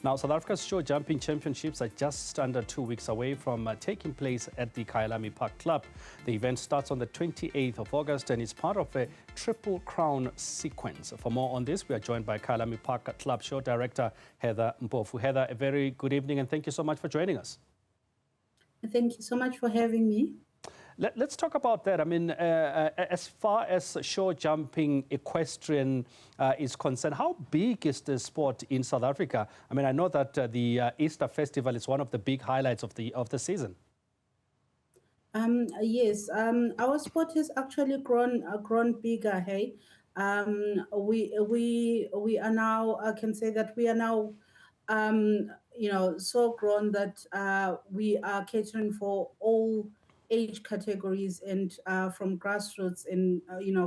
Now, South Africa's show jumping championships are just under 2 weeks away from taking place at the Kyalami Park Club. The event starts on the 28th of August and is part of a Triple Crown sequence. For more on this, we are joined by Kyalami Park Club show director Heather Mpofu. Heather, a very good evening and thank you so much for joining us. Thank you so much for having me. Let's talk about that. I mean, as far as show jumping equestrian is concerned, how big is the sport in South Africa? I mean, I know that the Easter Festival is one of the big highlights of the season. Yes, our sport has actually grown bigger. Hey, we are now. I can say that we are now, so grown that we are catering for all age categories and from grassroots and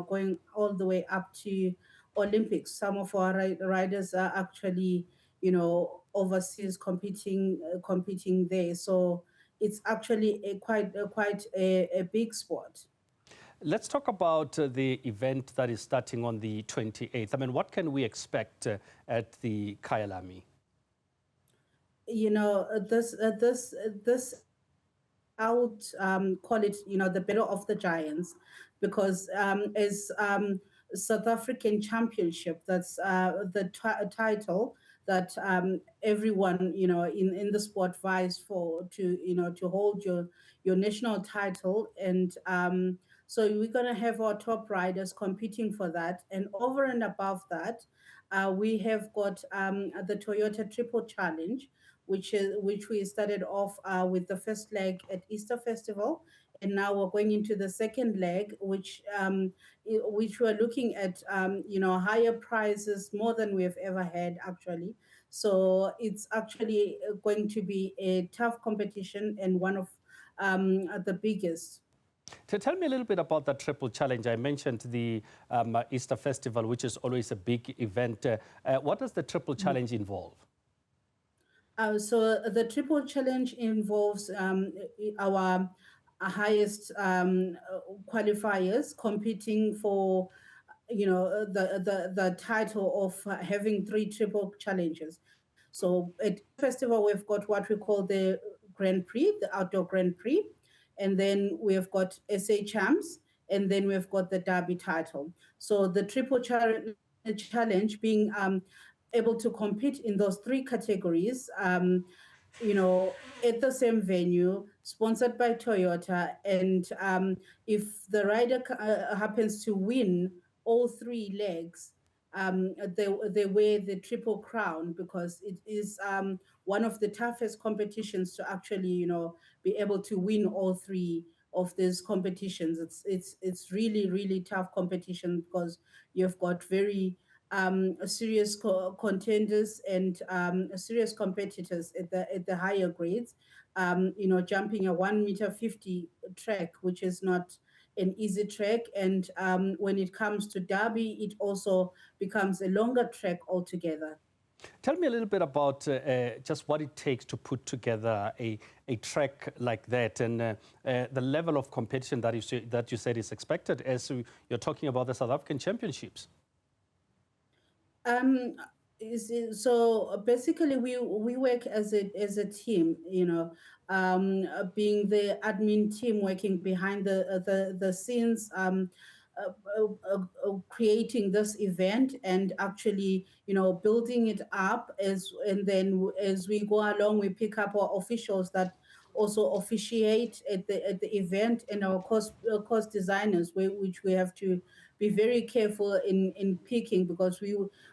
going all the way up to Olympics. Some of our riders are actually overseas competing there. So it's actually quite a big sport. Let's talk about the event that is starting on the 28th. I mean, what can we expect at the Kyalami? This I would call it, the battle of the giants, because as South African Championship, that's the title that everyone, in the sport vies for to hold your national title. And so we're going to have our top riders competing for that. And over and above that, we have got the Toyota Triple Challenge, which we started off with the first leg at Easter Festival, and now we're going into the second leg, which we're looking at higher prizes, more than we've ever had actually. So it's actually going to be a tough competition and one of the biggest. So tell me a little bit about that Triple Challenge. I mentioned the Easter Festival, which is always a big event. What does the Triple Challenge involve? So the Triple Challenge involves our highest qualifiers competing for, the title of having 3 Triple Challenges. So at festival, we've got what we call the Grand Prix, the Outdoor Grand Prix, and then we've got SA Champs, and then we've got the Derby title. So the Triple Challenge being able to compete in those 3 categories, at the same venue, sponsored by Toyota. And if the rider happens to win all 3 legs, they wear the Triple Crown, because it is one of the toughest competitions to actually, be able to win all 3 of these competitions. It's really, really tough competition, because you've got very serious contenders and serious competitors at the higher grades. Jumping a 1.50 meter track, which is not an easy track, and when it comes to Derby, it also becomes a longer track altogether. Tell me a little bit about just what it takes to put together a track like that, and the level of competition that you said is expected as you're talking about the South African Championships. So basically, we work as a team. Being the admin team working behind the scenes, creating this event and actually building it up, and then as we go along, we pick up our officials that also officiate at the event, and our course designers, which we have to be very careful in picking, because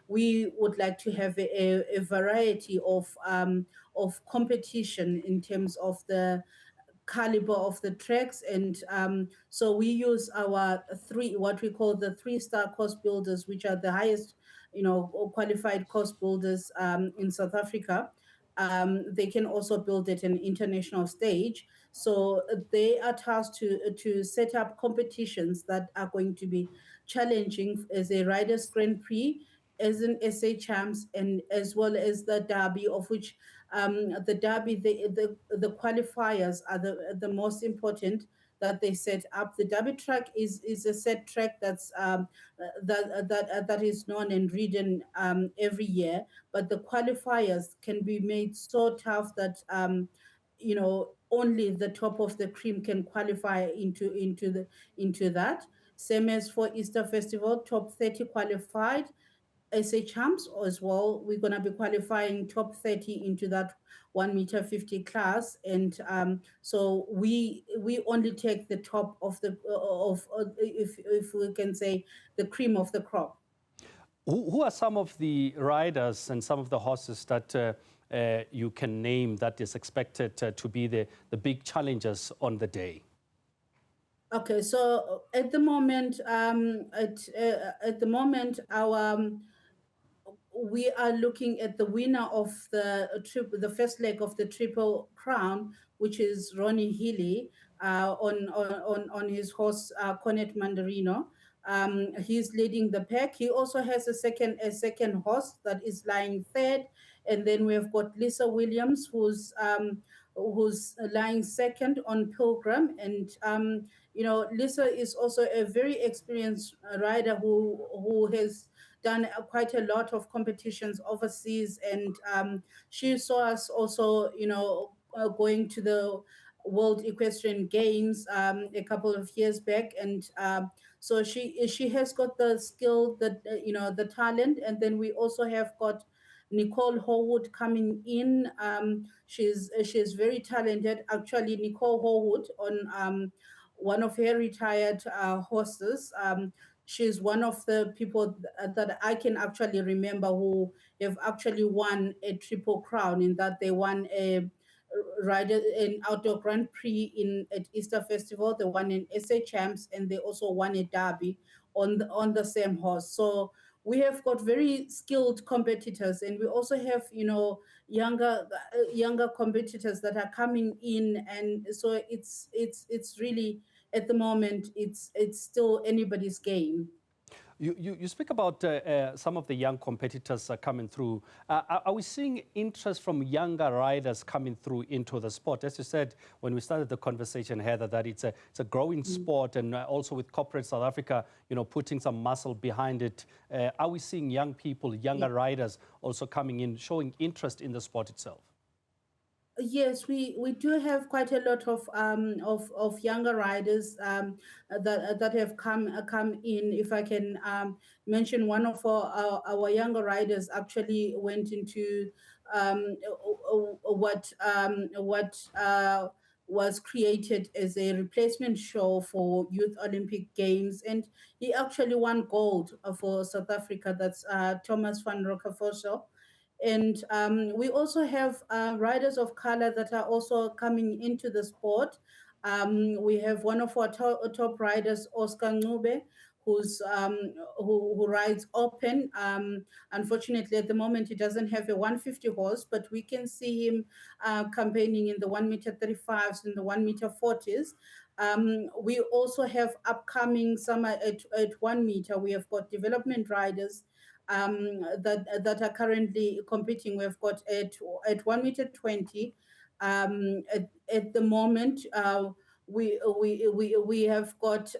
we would like to have a variety of competition in terms of the caliber of the tracks. And so we use our what we call the 3-star course builders, which are the highest qualified course builders in South Africa. They can also build at an international stage. So they are tasked to set up competitions that are going to be challenging as a Riders Grand Prix, as an SA Champs, and as well as the Derby, of which the Derby, the qualifiers are the most important. that they set up. The derby track is a set track that is known and ridden every year, but the qualifiers can be made so tough that only the top of the cream can qualify into that. Same as for Easter Festival, top 30 qualified. SA champs as well. We're gonna be qualifying top 30 into that 1 meter 50 class, and so we only take the top of the if we can say the cream of the crop. Who are some of the riders and some of the horses that you can name that is expected to be the big challengers on the day? Okay, so at the moment, our we are looking at the winner of the first leg of the Triple Crown, which is Ronnie Healy, on his horse Cornet Mandarino. He's leading the pack. He also has a second horse that is lying third, and then we have got Lisa Williams, who's lying second on Pilgrim, and Lisa is also a very experienced rider who has done quite a lot of competitions overseas, and she saw us also, going to the World Equestrian Games a couple of years back, and so she has got the skill, that the talent, and then we also have got Nicole Horwood coming in. She's very talented. Actually, Nicole Horwood on one of her retired horses. She's one of the people that I can actually remember who have actually won a Triple Crown, in that they won a rider an outdoor Grand Prix at Easter Festival. They won an SA Champs, and they also won a Derby on the same horse. So we have got very skilled competitors, and we also have younger competitors that are coming in, and so it's really, at the moment, it's still anybody's game. You speak about some of the young competitors coming through. Are we seeing interest from younger riders coming through into the sport? As you said when we started the conversation, Heather, that it's a growing sport, and also with corporate South Africa, putting some muscle behind it. Are we seeing young people, younger riders also coming in, showing interest in the sport itself? Yes, we do have quite a lot of younger riders that have come in. If I can mention, one of our younger riders actually went into what was created as a replacement show for Youth Olympic Games, and he actually won gold for South Africa. That's Thomas van Rockefeller. And we also have riders of color that are also coming into the sport. We have one of our top riders, Oscar Ncube, who rides open. Unfortunately, at the moment, he doesn't have a 150 horse, but we can see him campaigning in the 1 meter 35s and the 1 meter 40s. We also have upcoming summer at 1 meter. We have got development riders that are currently competing. We've got at 1 meter 20. At the moment, we have got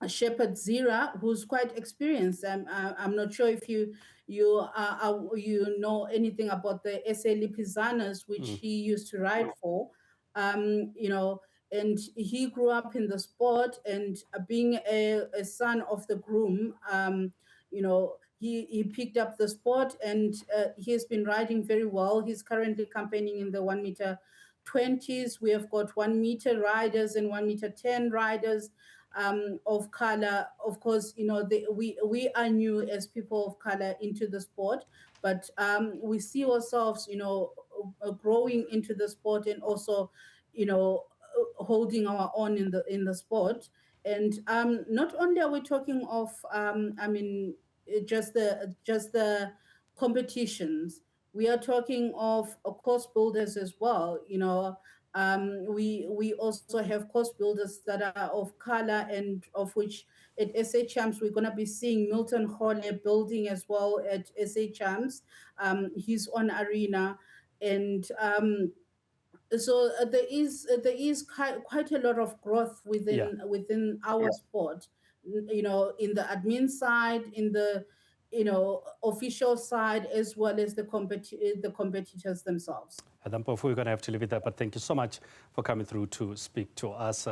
Shepherd Zira, who's quite experienced. I'm not sure if you know anything about the SA Lipizanas, which he used to ride for. And he grew up in the sport, and being a son of the groom, he picked up the sport, and he has been riding very well. He's currently campaigning in the 1 meter 20s. We have got 1 meter riders and 1 meter 10 riders of color. Of course, we are new as people of color into the sport, but we see ourselves, growing into the sport, and also, holding our own in the sport. And not only are we talking of, just the competitions. We are talking of course builders as well. We also have course builders that are of color, and of which at SA Champs we're going to be seeing Milton Hole building as well at SA Champs. He's on Arena, and So there is quite a lot of growth Yeah. within our sport, in the admin side, in the official side, as well as the competitors themselves. Mpofu, we're going to have to leave it there, but thank you so much for coming through to speak to us.